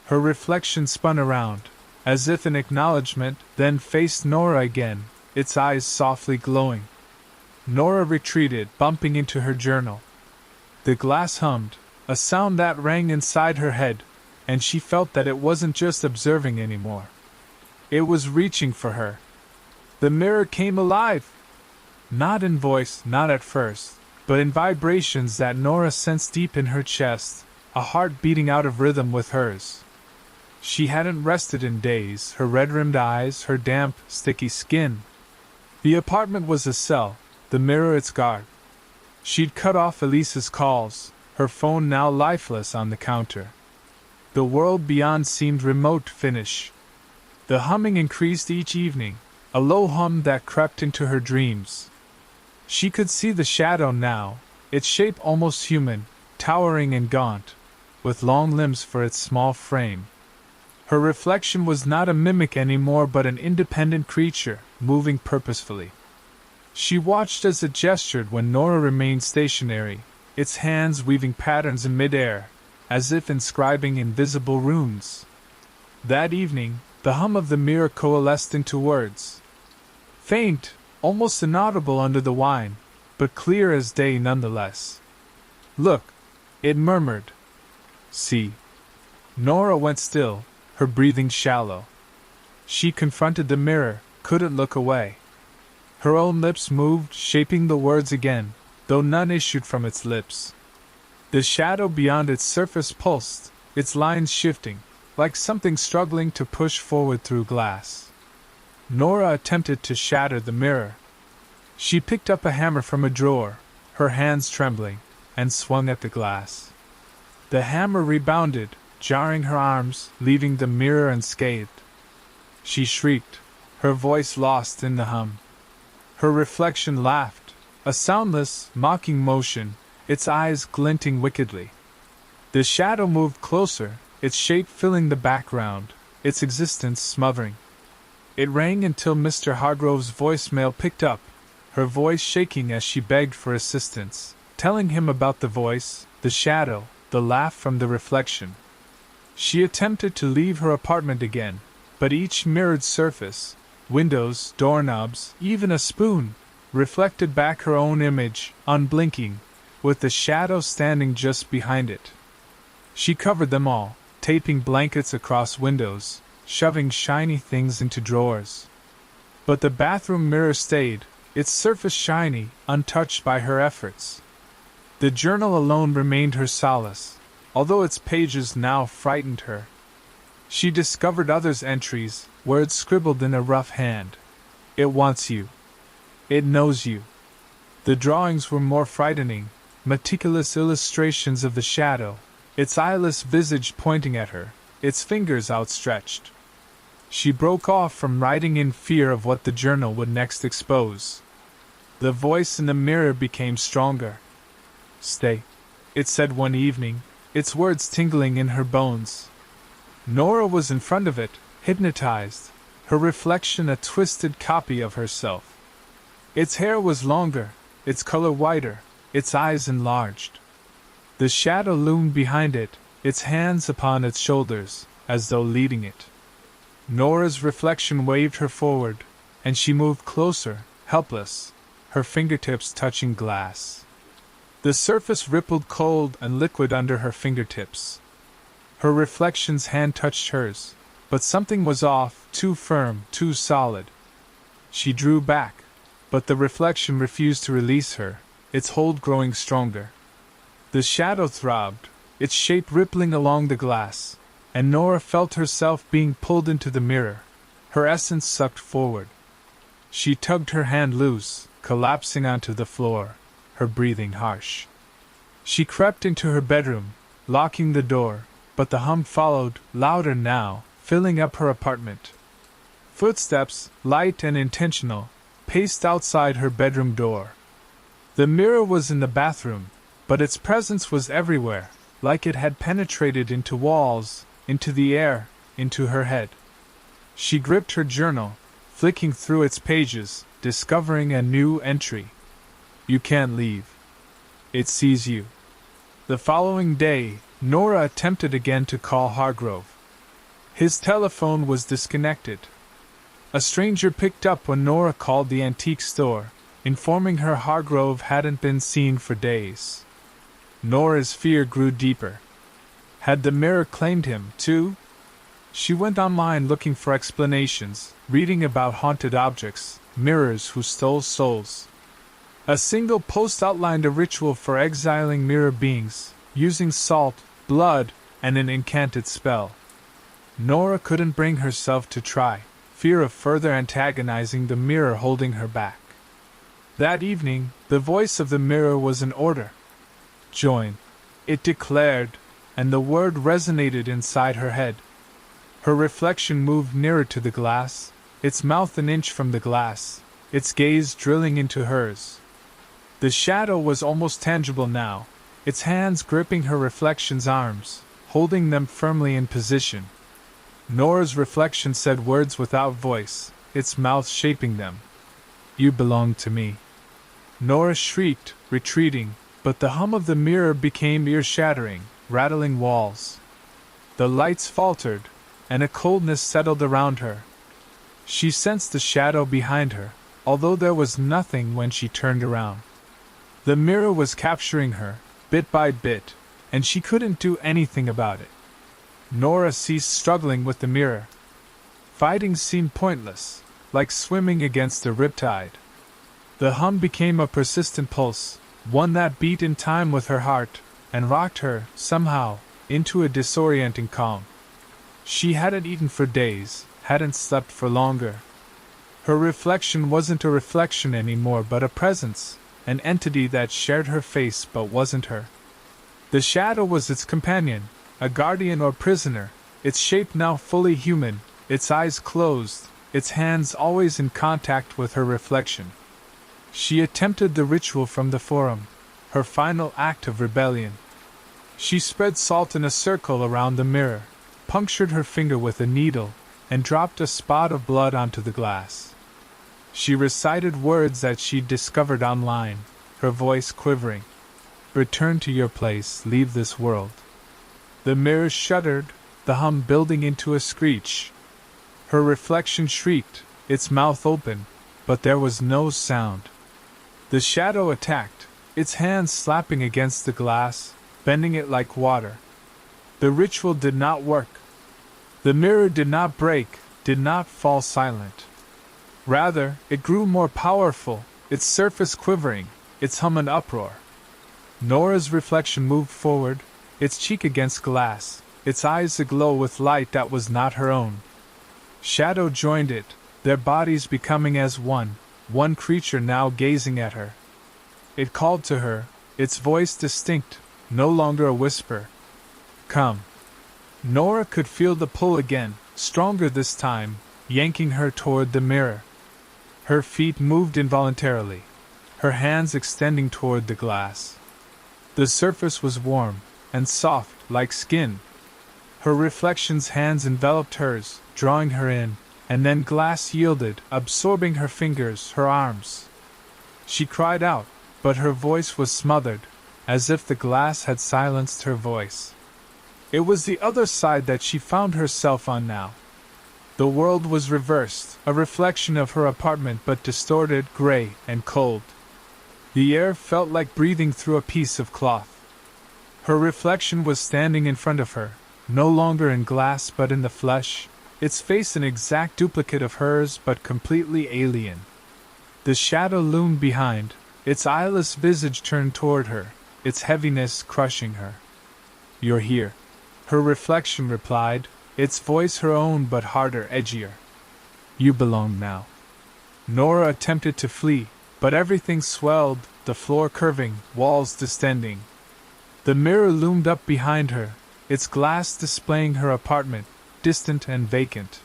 Her reflection spun around, as if in acknowledgement, then faced Nora again, its eyes softly glowing. Nora retreated, bumping into her journal. The glass hummed, a sound that rang inside her head, and she felt that it wasn't just observing anymore. It was reaching for her. The mirror came alive! Not in voice, not at first, but in vibrations that Nora sensed deep in her chest, a heart beating out of rhythm with hers. She hadn't rested in days, her red-rimmed eyes, her damp, sticky skin. The apartment was a cell, the mirror its guard. She'd cut off Elise's calls, her phone now lifeless on the counter. The world beyond seemed remote to finish. The humming increased each evening, a low hum that crept into her dreams. She could see the shadow now, its shape almost human, towering and gaunt, with long limbs for its small frame. Her reflection was not a mimic anymore but an independent creature, moving purposefully. She watched as it gestured when Nora remained stationary, its hands weaving patterns in midair, as if inscribing invisible runes. That evening, the hum of the mirror coalesced into words. Faint, almost inaudible under the wine, but clear as day nonetheless. Look, it murmured. See. Nora went still, her breathing shallow. She confronted the mirror, couldn't look away. Her own lips moved, shaping the words again, though none issued from its lips. The shadow beyond its surface pulsed, its lines shifting, like something struggling to push forward through glass. Nora attempted to shatter the mirror. She picked up a hammer from a drawer, her hands trembling, and swung at the glass. The hammer rebounded, jarring her arms, leaving the mirror unscathed. She shrieked, her voice lost in the hum. Her reflection laughed, a soundless, mocking motion, its eyes glinting wickedly. The shadow moved closer, its shape filling the background, its existence smothering. It rang until Mr. Hargrove's voicemail picked up, her voice shaking as she begged for assistance, telling him about the voice, the shadow, the laugh from the reflection. She attempted to leave her apartment again, but each mirrored surface, windows, doorknobs, even a spoon, reflected back her own image, unblinking, with the shadow standing just behind it. She covered them all, taping blankets across windows, shoving shiny things into drawers. But the bathroom mirror stayed, its surface shiny, untouched by her efforts. The journal alone remained her solace, although its pages now frightened her. She discovered others' entries, words scribbled in a rough hand. It wants you. It knows you. The drawings were more frightening, meticulous illustrations of the shadow, its eyeless visage pointing at her, its fingers outstretched. She broke off from writing in fear of what the journal would next expose. The voice in the mirror became stronger. Stay, it said one evening, its words tingling in her bones. Nora was in front of it, hypnotized, her reflection a twisted copy of herself. Its hair was longer, its color whiter, its eyes enlarged. The shadow loomed behind it, its hands upon its shoulders, as though leading it. Nora's reflection waved her forward, and she moved closer, helpless, her fingertips touching glass. The surface rippled cold and liquid under her fingertips. Her reflection's hand touched hers, but something was off, too firm, too solid. She drew back, but the reflection refused to release her, its hold growing stronger. The shadow throbbed, its shape rippling along the glass, and Nora felt herself being pulled into the mirror, her essence sucked forward. She tugged her hand loose, collapsing onto the floor, her breathing harsh. She crept into her bedroom, locking the door, but the hum followed, louder now, filling up her apartment. Footsteps, light and intentional, paced outside her bedroom door. The mirror was in the bathroom, but its presence was everywhere, like it had penetrated into walls, into the air, into her head. She gripped her journal, flicking through its pages, discovering a new entry. You can't leave. It sees you. The following day, Nora attempted again to call Hargrove. His telephone was disconnected. A stranger picked up when Nora called the antique store, informing her Hargrove hadn't been seen for days. Nora's fear grew deeper. Had the mirror claimed him, too? She went online looking for explanations, reading about haunted objects, mirrors who stole souls. A single post outlined a ritual for exiling mirror beings, using salt, blood, and an incanted spell. Nora couldn't bring herself to try, fear of further antagonizing the mirror holding her back. That evening, the voice of the mirror was an order. Join. It declared. and the word resonated inside her head. Her reflection moved nearer to the glass, its mouth an inch from the glass, its gaze drilling into hers. The shadow was almost tangible now, its hands gripping her reflection's arms, holding them firmly in position. Nora's reflection said words without voice, its mouth shaping them. "You belong to me." Nora shrieked, retreating, but the hum of the mirror became ear-shattering, rattling walls. The lights faltered, and a coldness settled around her. She sensed the shadow behind her, although there was nothing when she turned around. The mirror was capturing her, bit by bit, and she couldn't do anything about it. Nora ceased struggling with the mirror. Fighting seemed pointless, like swimming against a riptide. The hum became a persistent pulse, one that beat in time with her heart, and rocked her, somehow, into a disorienting calm. She hadn't eaten for days, hadn't slept for longer. Her reflection wasn't a reflection anymore but a presence, an entity that shared her face but wasn't her. The shadow was its companion, a guardian or prisoner, its shape now fully human, its eyes closed, its hands always in contact with her reflection. She attempted the ritual from the forum, her final act of rebellion. She spread salt in a circle around the mirror, punctured her finger with a needle, and dropped a spot of blood onto the glass. She recited words that she'd discovered online, her voice quivering. "Return to your place, leave this world." The mirror shuddered, the hum building into a screech. Her reflection shrieked, its mouth open, but there was no sound. The shadow attacked, its hands slapping against the glass, bending it like water. The ritual did not work. The mirror did not break, did not fall silent. Rather, it grew more powerful, its surface quivering, its hum an uproar. Nora's reflection moved forward, its cheek against glass, its eyes aglow with light that was not her own. Shadow joined it, their bodies becoming as one creature now gazing at her. It called to her, its voice distinct, no longer a whisper. "Come." Nora could feel the pull again, stronger this time, yanking her toward the mirror. Her feet moved involuntarily, her hands extending toward the glass. The surface was warm and soft, like skin. Her reflection's hands enveloped hers, drawing her in, and then glass yielded, absorbing her fingers, her arms. She cried out, but her voice was smothered, as if the glass had silenced her voice. It was the other side that she found herself on now. The world was reversed, a reflection of her apartment but distorted, gray, and cold. The air felt like breathing through a piece of cloth. Her reflection was standing in front of her, no longer in glass but in the flesh, its face an exact duplicate of hers but completely alien. The shadow loomed behind, its eyeless visage turned toward her, its heaviness crushing her. "You're here," her reflection replied, its voice her own but harder, edgier. "You belong now." Nora attempted to flee, but everything swelled, the floor curving, walls distending. The mirror loomed up behind her, its glass displaying her apartment, distant and vacant.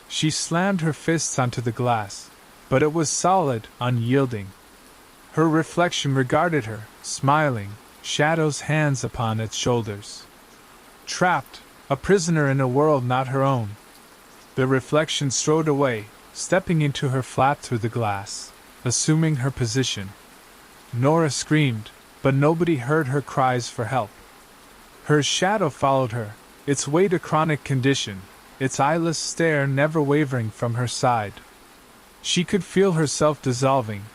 She slammed her fists onto the glass, but it was solid, unyielding. Her reflection regarded her, smiling, Shadow's hands upon its shoulders. Trapped, a prisoner in a world not her own. The reflection strode away, stepping into her flap through the glass, assuming her position. Nora screamed, but nobody heard her cries for help. Her shadow followed her, its weight a chronic condition, its eyeless stare never wavering from her side. She could feel herself dissolving,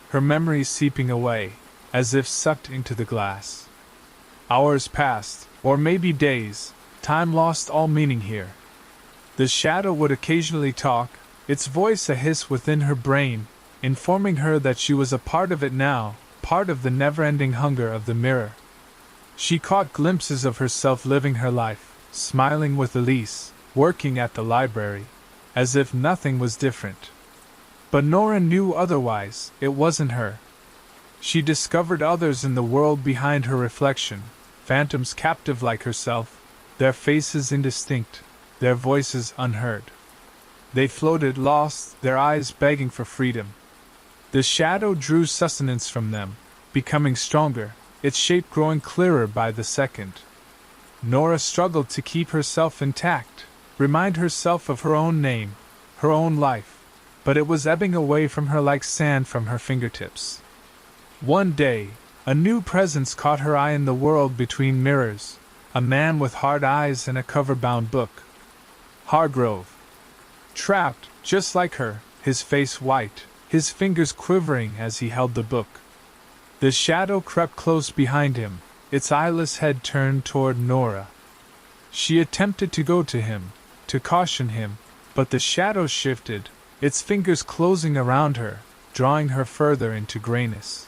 her memories seeping away, as if sucked into the glass. Hours passed, or maybe days. Time lost all meaning here. The shadow would occasionally talk, its voice a hiss within her brain, informing her that she was a part of it now, part of the never-ending hunger of the mirror. She caught glimpses of herself living her life, smiling with Elise, working at the library, as if nothing was different. But Nora knew otherwise, it wasn't her. She discovered others in the world behind her reflection, phantoms captive like herself, their faces indistinct, their voices unheard. They floated lost, their eyes begging for freedom. The shadow drew sustenance from them, becoming stronger, its shape growing clearer by the second. Nora struggled to keep herself intact, remind herself of her own name, her own life, but it was ebbing away from her like sand from her fingertips. One day, a new presence caught her eye in the world between mirrors, a man with hard eyes and a cover-bound book. Hargrove. Trapped, just like her, his face white, his fingers quivering as he held the book. The shadow crept close behind him, its eyeless head turned toward Nora. She attempted to go to him, to caution him, but the shadow shifted, its fingers closing around her, drawing her further into grayness.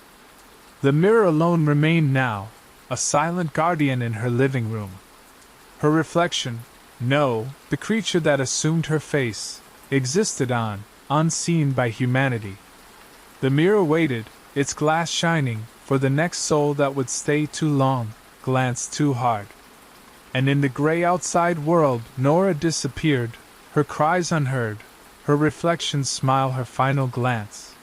The mirror alone remained now, a silent guardian in her living room. Her reflection, no, the creature that assumed her face, existed on, unseen by humanity. The mirror waited, its glass shining, for the next soul that would stay too long, glance too hard. And in the gray outside world, Nora disappeared, her cries unheard, her reflection smile her final glance.